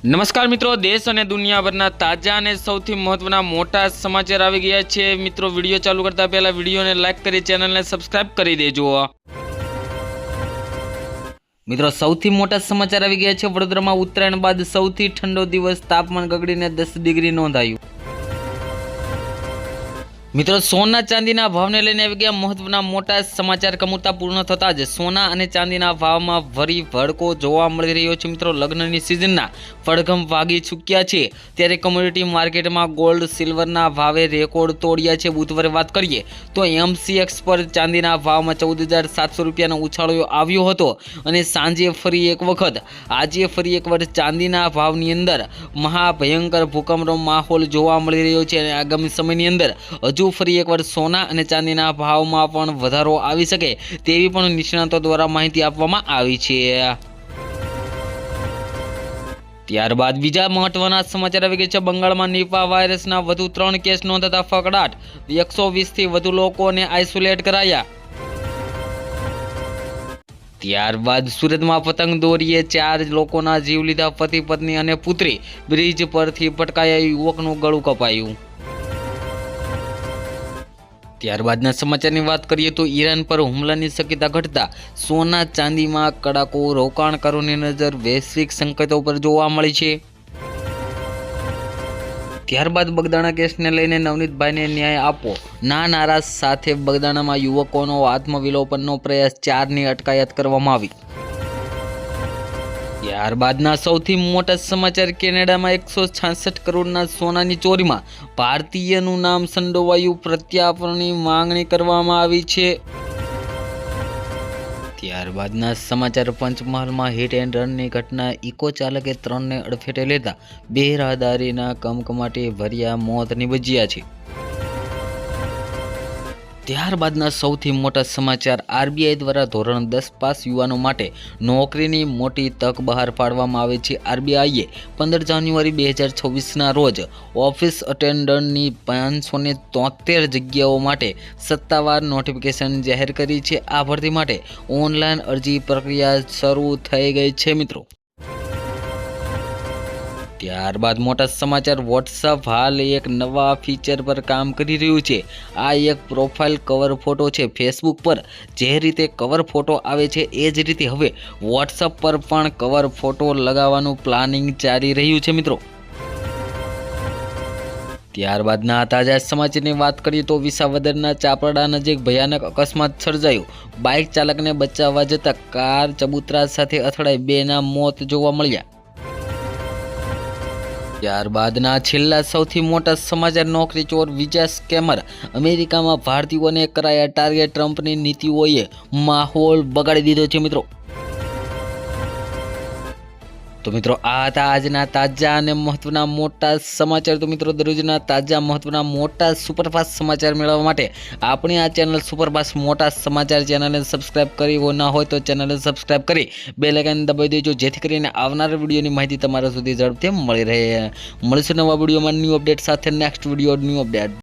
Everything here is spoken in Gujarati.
નમસ્કાર મિત્રો, દેશ અને દુનિયાભરના તાજા અને સૌથી મહત્વના મોટા સમાચાર આવી ગયા છે। મિત્રો, વિડીયો ચાલુ કરતા પહેલા વિડીયોને લાઈક કરી ચેનલને સબસ્ક્રાઇબ કરી દેજો। મિત્રો, સૌથી મોટા સમાચાર આવી ગયા છે। વડોદરામાં ઉત્તરાયણ બાદ સૌથી ઠંડો દિવસ, તાપમાન ગગડીને 10 ડિગ્રી નોંધાયું। મિત્રો, સોના ચાંદીના ભાવને લઈને આવી ગયા મહત્વના મોટા સમાચાર। કમુરતા પૂર્ણ થતાં જ સોના અને ચાંદીના ભાવમાં ફરી ભડકો જોવા મળી રહ્યો છે। મિત્રો, લગ્નની સિઝનના પડઘમ વાગી ચૂક્યા છે, ત્યારે કોમોડિટી માર્કેટમાં ગોલ્ડ સિલ્વરના ભાવે રેકોર્ડ તોડ્યા છે। બુધવારે વાત કરીએ તો MCX પર ચાંદીના ભાવમાં 14,700 રૂપિયાનો ઉછાળો આવ્યો હતો અને સાંજે ફરી એક વખત આજે ફરી એકવાર ચાંદીના ભાવની અંદર મહાભયંકર ભૂકંપનો માહોલ જોવા મળી રહ્યો છે અને આગામી સમયની અંદર ફરી એકવાર સોના અને ચાંદીના ભાવમાં પણ વધારો આવી શકે તેવી પણ નિષ્ણાતો દ્વારા માહિતી આપવામાં આવી છે। ત્યારબાદ બીજા મહત્વના સમાચાર આવી ગયા છે। બંગાળમાં નિપા વાયરસના વધુ 3 કેસ નોંધાતા ફફડાટ, 120થી વધુ લોકોને આઇસોલેટ કરાયા। ત્યારબાદ સુરતમાં પતંગ દોરીએ 4 લોકોના જીવ લીધા, પતિ પત્ની અને પુત્રી બ્રિજ પરથી પટકાયા, યુવકનું ગળું કપાયું। ત્યારબાદના સમાચારની વાત કરીએ તો ઈરાન પર હુમલાની શક્યતા ઘટતા સોના ચાંદીમાં કડાકો, રોકાણકારોની નજર વૈશ્વિક સંકેતો પર જોવા મળી છે। ત્યારબાદ બગદાણા કેસને લઈને નવનીતભાઈને ન્યાય આપો ના નારા સાથે બગદાણામાં યુવકોનો આત્મવિલોપનનો પ્રયાસ, 4ની અટકાયત કરવામાં આવી। ત્યારબાદના સૌથી મોટા સમાચાર, કેનેડામાં 166 કરોડના સોનાની ચોરીમાં ભારતીયનું નામ સંડોવાયું, પ્રત્યાર્પણની માંગણી કરવામાં આવી છે। ત્યારબાદના સમાચાર, પંચમહાલમાં હિટ એન્ડ રનની ઘટના, ઇકો ચાલકે 3ને અડફેટે લેતા 2 રાહદારીના કમકમાટી ભર્યા મોત નિપજ્યા છે। ત્યારબાદના સૌથી મોટા સમાચાર, RBI દ્વારા ધોરણ 10 પાસ યુવાનો માટે નોકરીની મોટી તક બહાર પાડવામાં આવે છે। RBIએ 15 જાન્યુઆરી 2026ના રોજ ઓફિસ અટેન્ડન્ટની 573 જગ્યાઓ માટે સત્તાવાર નોટિફિકેશન જાહેર કરી છે। આ ભરતી માટે ઓનલાઈન અરજી પ્રક્રિયા શરૂ થઈ ગઈ છે। મિત્રો, ત્યારબાદ મોટા સમાચાર, વોટ્સઅપ હાલ એક નવા ફીચર પર કામ કરી રહ્યું છે। આ એક પ્રોફાઇલ કવર ફોટો છે। ફેસબુક પર જે રીતે કવર ફોટો આવે છે એ જ રીતે હવે વોટ્સઅપ પર પણ કવર ફોટો લગાવવાનું પ્લાનિંગ ચાલી રહ્યું છે। મિત્રો, ત્યારબાદના તાજા સમાચારની વાત કરીએ તો વિસાવદરના ચાપરડા નજીક ભયાનક અકસ્માત સર્જાયો, બાઇક ચાલકને બચાવવા જતાં કાર ચબૂતરા સાથે અથડાઈ, 2ના મોત જોવા મળ્યા। ત્યારબાદના છેલ્લા સૌથી મોટા સમાચાર, નોકરી ચોર વિઝા સ્કેમર, અમેરિકામાં ભારતીયોને કરાયા ટાર્ગેટ, ટ્રમ્પની નીતિઓએ માહોલ બગાડી દીધો છે। મિત્રો, આ હતા આજના તાજા અને મહત્વના મોટા સમાચાર। તો મિત્રો, દરરોજના તાજા મહત્વના મોટા સુપરફાસ્ટ સમાચાર મેળવવા માટે આપણી આ ચેનલ સુપરફાસ્ટ મોટા સમાચાર ચેનલને સબસ્ક્રાઇબ કરી ના હોય તો ચેનલને સબસ્ક્રાઇબ કરી બેલ આઇકન દબાવી દેજો, જેથી કરીને આવનાર વિડીયોની માહિતી તમારા સુધી ઝડપથી મળી રહે। મળીશું નવા વિડીયોમાં ન્યૂ અપડેટ સાથે, નેક્સ્ટ વિડીયો ન્યૂ અપડેટ।